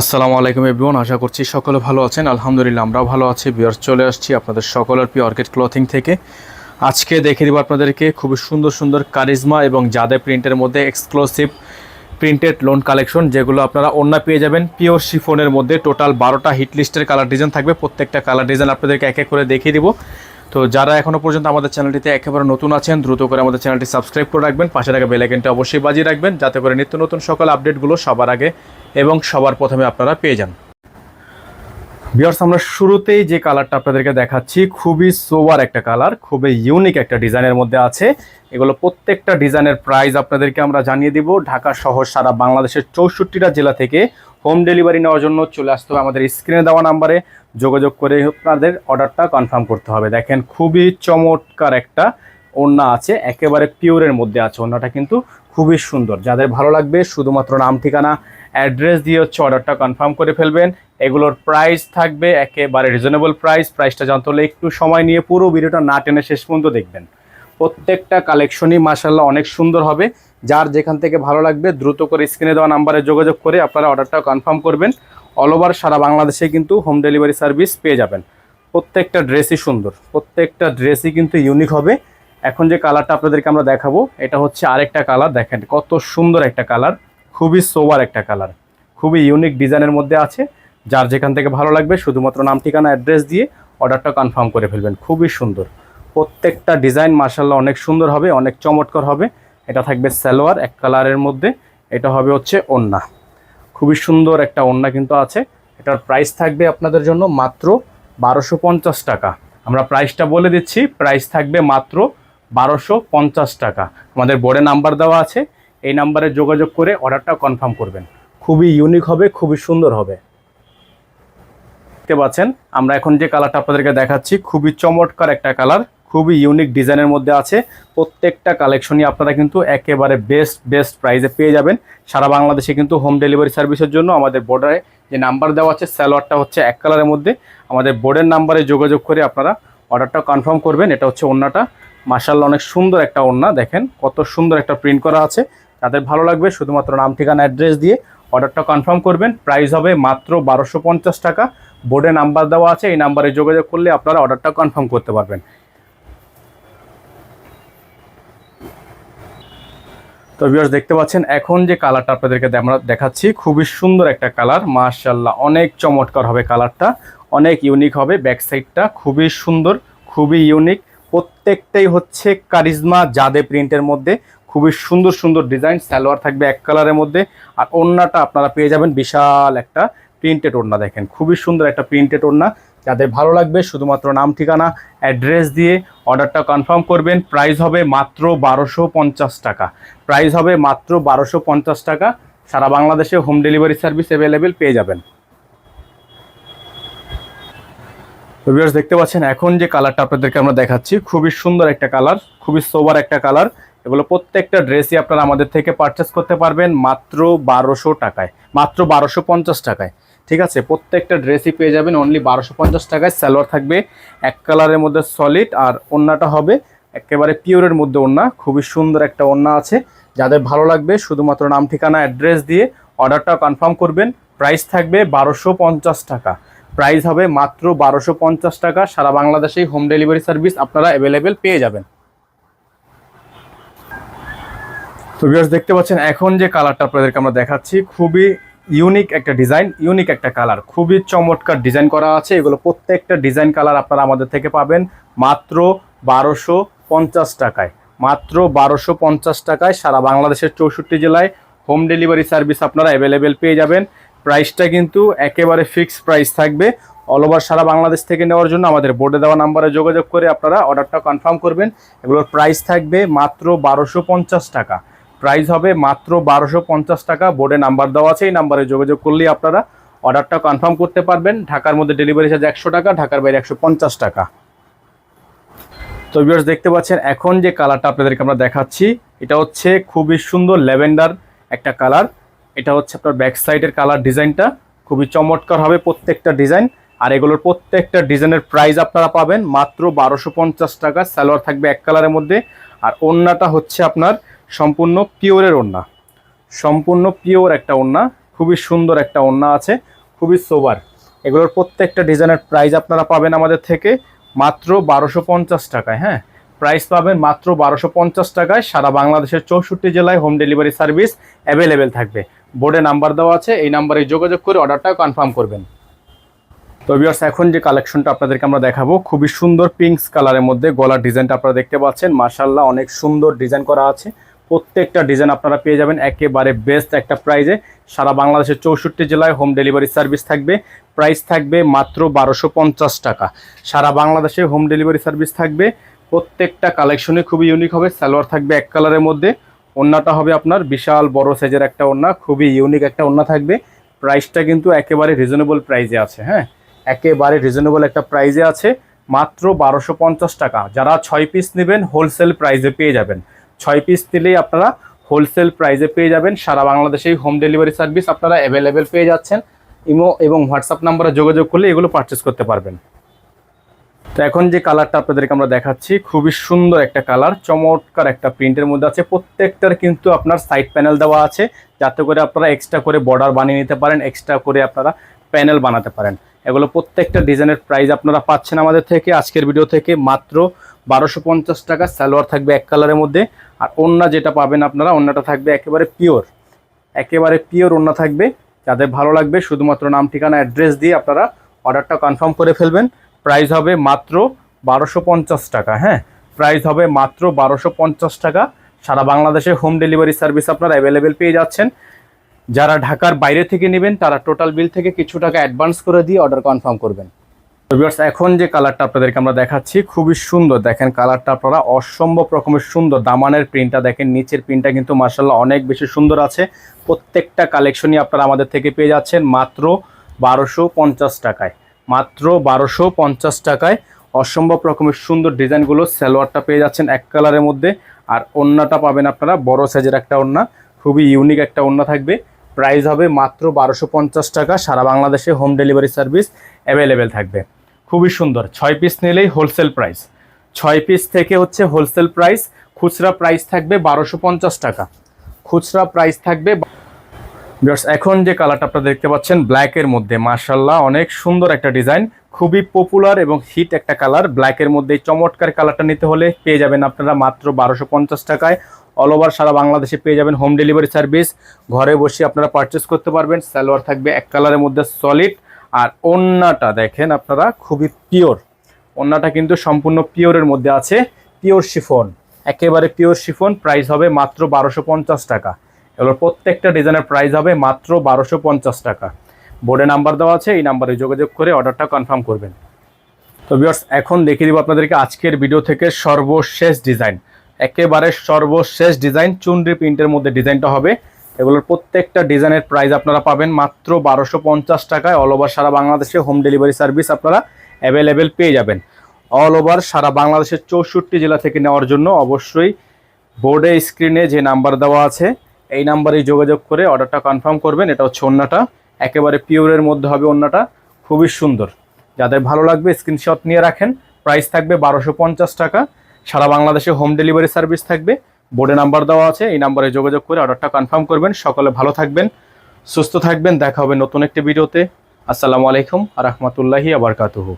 আসসালামু আলাইকুম এভরিওয়ান, আশা করছি সকলে ভালো আছেন। আলহামদুলিল্লাহ আমরাও ভালো আছি। ভিউয়ার্স, চলে আসছি আপনাদের সকলের প্রিয় অর্কিড ক্লথিং থেকে। আজকে দেখিয়ে দেবো আপনাদেরকে খুবই সুন্দর সুন্দর কারিজমা এবং জাদে প্রিন্টের মধ্যে এক্সক্লুসিভ প্রিন্টেড লোন কালেকশন, যেগুলো আপনারা ওড়না পেয়ে যাবেন পিওর শিফনের মধ্যে। টোটাল 12টা হিট লিস্টের কালার ডিজাইন থাকবে। প্রত্যেকটা কালার ডিজাইন আপনাদেরকে এক এক করে দেখিয়ে দিব। তো যারা এখনও পর্যন্ত আমাদের চ্যানেলটিতে একেবারে নতুন আছেন, দ্রুত করে আমাদের চ্যানেলটি সাবস্ক্রাইব করে রাখবেন, পাশে থাকা বেল আইকনটা অবশ্যই বাজিয়ে রাখবেন, যাতে করে নিত্য নতুন সকল আপডেটগুলো সবার আগে এবং সবার প্রথমে আপনারা পেয়ে যান। ভিউয়ার্স, আমরা শুরুতেই যে কালারটা আপনাদেরকে দেখাচ্ছি খুবই সোবার একটা কালার, খুবই ইউনিক একটা ডিজাইনের মধ্যে আছে। এগুলো প্রত্যেকটা ডিজাইনের প্রাইস আপনাদেরকে আমরা জানিয়ে দিব। ঢাকা সহ সারা বাংলাদেশের 64টা জেলা থেকে হোম ডেলিভারি নেওয়ার জন্য চলে আসতে হবে আমাদের স্ক্রিনে দেওয়া নাম্বারে যোগাযোগ করে আপনাদের অর্ডারটা কনফার্ম করতে হবে। দেখেন, খুবই চমৎকার একটা ওড়না আছে, একেবারে পিওরের মধ্যে আছে। ওড়নাটা কিন্তু খুবই সুন্দর। যাদের ভালো লাগবে শুধুমাত্র নাম, ঠিকানা, অ্যাড্রেস দিয়ে অর্ডারটা কনফার্ম করে ফেলবেন। এগুলোর প্রাইস থাকবে একেবারে রিজনেবল প্রাইসটা জানতে হলে একটু সময় নিয়ে পুরো ভিডিওটা না টেনে শেষ পর্যন্ত দেখবেন। প্রত্যেকটা কালেকশনই মাশাআল্লাহ অনেক সুন্দর হবে। যার যেখান থেকে ভালো লাগবে দ্রুত করে স্ক্রিনে দেওয়া নাম্বারে যোগাযোগ করে আপনারা অর্ডারটা কনফার্ম করবেন। অল ওভার সারা বাংলাদেশে কিন্তু হোম ডেলিভারি সার্ভিস পেয়ে যাবেন। প্রত্যেকটা ড্রেসই সুন্দর, প্রত্যেকটা ড্রেসই কিন্তু ইউনিক হবে। এখন যে কালারটা আপনাদেরকে আমরা দেখাবো, এটা হচ্ছে আরেকটা কালার। দেখেন কত সুন্দর একটা কালার, খুবই সোবার একটা কালার, খুবই ইউনিক ডিজাইনের মধ্যে আছে। যার যেখান থেকে ভালো লাগবে শুধুমাত্র নাম, ঠিকানা, অ্যাড্রেস দিয়ে অর্ডারটা কনফার্ম করে ফেলবেন। খুবই সুন্দর প্রত্যেকটা ডিজাইন, মাশাআল্লাহ অনেক সুন্দর হবে, অনেক চমৎকার হবে। এটা থাকবে সালোয়ার এক কালারের মধ্যে, এটা হবে হচ্ছে ওড়না। খুবই সুন্দর একটা ওড়না কিন্তু আছে। এটার প্রাইস থাকবে আপনাদের জন্য মাত্র 1250 টাকা। আমরা প্রাইসটা বলে দিচ্ছি, প্রাইস থাকবে মাত্র 1250 টাকা। আমাদের বোর্ডে নাম্বার দেওয়া আছে, এই নাম্বারে যোগাযোগ করে অর্ডারটা কনফার্ম করবেন। খুবই ইউনিক হবে, খুবই সুন্দর হবে। দেখতে পাচ্ছেন আমরা এখন যে কালারটা আপনাদেরকে দেখাচ্ছি খুবই চমৎকার একটা কালার, খুবই ইউনিক ডিজাইনের মধ্যে আছে। প্রত্যেকটা কালেকশনই আপনারা কিন্তু একেবারে বেস্ট প্রাইসে পেয়ে যাবেন। সারা বাংলাদেশে কিন্তু হোম ডেলিভারি সার্ভিসের জন্য আমাদের বোর্ডারে যে নাম্বার দেওয়া আছে, সালোয়ারটা হচ্ছে এক কালারের মধ্যে। আমাদের বোর্ডের নাম্বারে যোগাযোগ করে আপনারা অর্ডারটা কনফার্ম করবেন। এটা হচ্ছে ওড়নাটা, মাশাআল্লাহ অনেক সুন্দর একটা ওড়না। দেখেন কত সুন্দর একটা প্রিন্ট করা আছে। যাদের ভালো লাগবে শুধুমাত্র নাম, ঠিকানা, অ্যাড্রেস দিয়ে অর্ডারটা কনফার্ম করবেন। প্রাইস হবে মাত্র 1250 টাকা। বোর্ডে নাম্বার দেওয়া আছে, এই নাম্বারে যোগাযোগ করলে আপনারা অর্ডারটা কনফার্ম করতে পারবেন। তো ভিউয়ার্স, দেখতে পাচ্ছেন এখন যে কালারটা আপনাদেরকে আমরা দেখাচ্ছি খুবই সুন্দর একটা কালার, মাশাআল্লাহ অনেক চমৎকার হবে কালারটা, অনেক ইউনিক হবে। ব্যাক সাইডটা খুবই সুন্দর, খুবই ইউনিক। প্রত্যেকটাই হচ্ছে কারিজমা জাদে প্রিন্টের মধ্যে, খুবই সুন্দর সুন্দর ডিজাইন। সালোয়ার থাকবে এক কালারের মধ্যে, আর ওড়নাটা আপনারা পেয়ে যাবেন বিশাল একটা প্রিন্টেড ওড়না। দেখেন খুবই সুন্দর একটা প্রিন্টেড ওড়না। যাদের ভালো লাগবে শুধুমাত্র নাম, ঠিকানা, অ্যাড্রেস দিয়ে অর্ডারটা কনফার্ম করবেন। প্রাইস হবে মাত্র 1250 টাকা। প্রাইস হবে মাত্র 1250 টাকা। সারা বাংলাদেশে হোম ডেলিভারি সার্ভিস অ্যাভেলেবেল পেয়ে যাবেন। তো ভিউয়ার্স, দেখতে পাচ্ছেন এখন যে কালারটা আপনাদেরকে আমরা দেখাচ্ছি খুবই সুন্দর একটা কালার, খুবই সোবার একটা কালার। এগুলো প্রত্যেকটা ড্রেসই আপনারা আমাদের থেকে পারচেস করতে পারবেন মাত্র 1200 টাকায়, মাত্র 1250 টাকায়। ঠিক আছে, প্রত্যেকটা ড্রেসই পেয়ে যাবেন অনলি 1250 টাকায়। সালোয়ার থাকবে এক কালারের মধ্যে সলিড, আর ওড়নাটা হবে একেবারে পিওরের মধ্যে ওড়না। খুবই সুন্দর একটা ওড়না আছে। যাদের ভালো লাগবে শুধুমাত্র নাম, ঠিকানা, অ্যাড্রেস দিয়ে অর্ডারটা কনফার্ম করবেন। প্রাইস থাকবে 1250 টাকা। প্রাইস হবে মাত্র 1250 টাকা। সারা বাংলাদেশেই হোম ডেলিভারি সার্ভিস আপনারা অ্যাভেলেবেল পেয়ে যাবেন। তো ভিউয়ার্স, দেখতে পাচ্ছেন এখন যে কালারটা আপনাদেরকে আমরা দেখাচ্ছি খুবই ইউনিক একটা ডিজাইন, ইউনিক একটা কালার, খুবই চমৎকার ডিজাইন করা আছে। এগুলো প্রত্যেকটা ডিজাইন কালার আপনারা আমাদের থেকে পাবেন মাত্র 1250 টাকায়। মাত্র 1250 টাকায় সারা বাংলাদেশের 64 জেলায় হোম ডেলিভারি সার্ভিস আপনারা অ্যাভেলেবেল পেয়ে যাবেন। প্রাইসটা কিন্তু একেবারে ফিক্সড প্রাইস থাকবে। অল ওভার সারা বাংলাদেশ থেকে নেওয়ার জন্য আমাদের বোর্ডে দেওয়া নাম্বারে যোগাযোগ করে আপনারা অর্ডারটা কনফার্ম করবেন। এগুলোর প্রাইস থাকবে মাত্র 1250 টাকা। প্রাইস হবে মাত্র 1250 টাকা। বোর্ডে নাম্বার দেওয়া আছে, এই নাম্বারে যোগাযোগ করলেই আপনারা অর্ডারটা কনফার্ম করতে পারবেন। ঢাকার মধ্যে ডেলিভারি চার্জ 100 টাকা, ঢাকার বাইরে 150 টাকা। তো ভিউয়ার্স, দেখতে পাচ্ছেন এখন যে কালারটা আপনাদেরকে আমরা দেখাচ্ছি এটা হচ্ছে খুবই সুন্দর ল্যাভেন্ডার একটা কালার। এটা হচ্ছে আপনার ব্যাক সাইডের কালার ডিজাইনটা, খুবই চমৎকার হবে প্রত্যেকটা ডিজাইন। আর এগুলোর প্রত্যেকটা ডিজাইনের প্রাইস আপনারা পাবেন মাত্র 1250 টাকা। সালোয়ার থাকবে এক কালারের মধ্যে, আর ওড়নাটা হচ্ছে আপনার সম্পূর্ণ পিওরের ওড়না, সম্পূর্ণ পিওর একটা ওড়না। খুবই সুন্দর একটা ওড়না আছে, খুবই সোবার। এগুলোর প্রত্যেকটা ডিজাইনের প্রাইস আপনারা পাবেন আমাদের থেকে মাত্র 1250 টাকায়। হ্যাঁ, প্রাইস পাবেন মাত্র 1250 টাকায়। সারা বাংলাদেশের 64 জেলায় হোম ডেলিভারি সার্ভিস অ্যাভেলেবেল থাকবে। বোর্ডে নাম্বার দেওয়া আছে, এই নাম্বারে যোগাযোগ করে অর্ডারটা কনফার্ম করবেন। তো ভিউয়ার্স, এখন যে কালেকশনটা আপনাদেরকে আমরা দেখাবো, খুবই সুন্দর পিঙ্কস কালারের মধ্যে গলার ডিজাইনটা আপনারা দেখতে পাচ্ছেন। মাশাআল্লাহ, অনেক সুন্দর ডিজাইন করা আছে। প্রত্যেকটা ডিজাইন আপনারা পেয়ে যাবেন একেবারে বেস্ট একটা প্রাইজে। সারা বাংলাদেশের 64 জেলায় হোম ডেলিভারি সার্ভিস থাকবে। প্রাইস থাকবে মাত্র 1250 টাকা। সারা বাংলাদেশে হোম ডেলিভারি সার্ভিস থাকবে। প্রত্যেকটা কালেকশনে খুবই ইউনিক হবে। সালোয়ার থাকবে এক কালারের মধ্যে, ওড়নাটা হবে আপনার বিশাল বড় সাইজের একটা ওড়না, খুবই ইউনিক একটা ওড়না থাকবে। প্রাইসটা কিন্তু একেবারে রিজনেবল প্রাইজে আছে। হ্যাঁ, একেবারে রিজনেবল একটা প্রাইজে আছে, মাত্র 1250 টাকা। যারা 6 পিস নেবেন হোলসেল প্রাইজে পেয়ে যাবেন। 6 পিস নিলেই আপনারা হোলসেল প্রাইজে পেয়ে যাবেন। সারা বাংলাদেশেই হোম ডেলিভারি সার্ভিস আপনারা অ্যাভেলেবেল পেয়ে যাচ্ছেন। ইমো এবং হোয়াটসঅ্যাপ নাম্বারে যোগাযোগ করলে এগুলো পারচেস করতে পারবেন। তো এখন যে কালারটা আপনাদেরকে আমরা দেখাচ্ছি, খুবই সুন্দর একটা কালার, চমৎকার একটা প্রিন্টের মধ্যে আছে। প্রত্যেকটার কিন্তু আপনার সাইড প্যানেল দেওয়া আছে, যাতে করে আপনারা এক্সট্রা করে বর্ডার বানিয়ে নিতে পারেন, এক্সট্রা করে আপনারা প্যানেল বানাতে পারেন। এগুলো প্রত্যেকটা ডিজাইনের প্রাইস আপনারা পাচ্ছেন আমাদের থেকে আজকের ভিডিও থেকে মাত্র 1250 টাকা। সালোয়ার থাকবে এক কালারের মধ্যে, আর ওড়না যেটা পাবেন আপনারা, ওড়নাটা থাকবে একেবারে পিওর, একেবারে পিওর ওড়না থাকবে। যাদের ভালো লাগবে শুধুমাত্র নাম, ঠিকানা, অ্যাড্রেস দিয়ে আপনারা অর্ডারটা কনফার্ম করে ফেলবেন। প্রাইস হবে মাত্র 1250 টাকা। হ্যাঁ, প্রাইস হবে মাত্র 1250 টাকা। সারা বাংলাদেশে হোম ডেলিভারি সার্ভিস আপনারা অ্যাভেলেবেল পেয়ে যাচ্ছেন। যারা ঢাকার বাইরে থেকে নেবেন তারা টোটাল বিল থেকে কিছু টাকা অ্যাডভান্স করে দিয়ে অর্ডার কনফার্ম করবেন। তো ভিউয়ার্স, এখন যে কালারটা আপনাদেরকে আমরা দেখাচ্ছি, খুবই সুন্দর। দেখেন কালারটা আপনারা অসম্ভব রকমের সুন্দর। দামানের প্রিন্টটা দেখেন, নিচের প্রিন্টটা কিন্তু মাশাআল্লাহ অনেক বেশি সুন্দর আছে। প্রত্যেকটা কালেকশনই আপনারা আমাদের থেকে পেয়ে যাচ্ছেন মাত্র 1250 টাকায়। মাত্র 1250 টাকায় অসম্ভব রকমের সুন্দর ডিজাইনগুলো। সালোয়ারটা পেয়ে যাচ্ছেন এক কালারের মধ্যে, আর ওড়নাটা পাবেন আপনারা বড় সাইজের একটা ওড়না, খুবই ইউনিক একটা ওড়না থাকবে। প্রাইস হবে মাত্র 1250 টাকা। সারা বাংলাদেশে হোম ডেলিভারি সার্ভিস অ্যাভেলেবেল থাকবে। খুবই সুন্দর। 6 পিস নিলেই হোলসেল প্রাইস, 6 পিস থেকে হচ্ছে হোলসেল প্রাইস। খুচরা প্রাইস থাকবে 1250 টাকা, খুচরা প্রাইস থাকবে। এখন যে কালারটা আপনারা দেখতে পাচ্ছেন ব্ল্যাকের মধ্যে, মাশাআল্লাহ অনেক সুন্দর একটা ডিজাইন, খুবই পপুলার এবং হিট একটা কালার। ব্ল্যাকের মধ্যে চমৎকার কালারটা নিতে হলে পেয়ে যাবেন আপনারা মাত্র 1250 টাকায়। অল ওভার সারা বাংলাদেশে পেয়ে যাবেন হোম ডেলিভারি সার্ভিস। ঘরে বসে আপনারা পারচেস করতে পারবেন। সালোয়ার থাকবে এক কালারের মধ্যে সলিড, আর ওড়নাটা দেখেন আপনারা খুবই পিওর। ওড়নাটা কিন্তু সম্পূর্ণ পিওরের মধ্যে আছে, পিওর শিফন, একেবারে পিওর শিফন। প্রাইস হবে মাত্র 1250 টাকা। এগুলোর প্রত্যেকটা ডিজাইনের প্রাইস হবে মাত্র 1250 টাকা। বোর্ডে নাম্বার দেওয়া আছে, এই নাম্বারে যোগাযোগ করে অর্ডারটা কনফার্ম করবেন। তো ভিউয়ার্স, এখন দেখিয়ে দিব আপনাদেরকে আজকের ভিডিও থেকে সর্বশেষ ডিজাইন, একেবারে সর্বশেষ ডিজাইন। চুনরি প্রিন্টের মধ্যে ডিজাইনটা হবে। এগুলোর প্রত্যেকটা ডিজাইনের প্রাইস আপনারা পাবেন মাত্র 1250 টাকায়। অল ওভার সারা বাংলাদেশে হোম ডেলিভারি সার্ভিস আপনারা অ্যাভেলেবেল পেয়ে যাবেন। অল ওভার সারা বাংলাদেশের 64 জেলা থেকে নেওয়ার জন্য অবশ্যই বোর্ডে স্ক্রিনে যে নাম্বার দেওয়া আছে এই নাম্বারে যোগাযোগ করে অর্ডারটা কনফার্ম করবেন। এটা হচ্ছে ওড়নাটা, একেবারে পিওরের মধ্যে হবে ওড়নাটা, খুবই সুন্দর। যাদের ভালো লাগবে স্ক্রিনশট নিয়ে রাখেন। প্রাইস থাকবে 1250 টাকা। সারা বাংলাদেশে হোম ডেলিভারি সার্ভিস থাকবে। বোর্ডে নাম্বার দেওয়া আছে, এই নাম্বারে যোগাযোগ করে অর্ডারটা কনফার্ম করবেন। সকলে ভালো থাকবেন, সুস্থ থাকবেন। দেখা হবে নতুন একটি ভিডিওতে। আসসালামু আলাইকুম ওয়া রাহমাতুল্লাহি ওয়া বারাকাতুহু।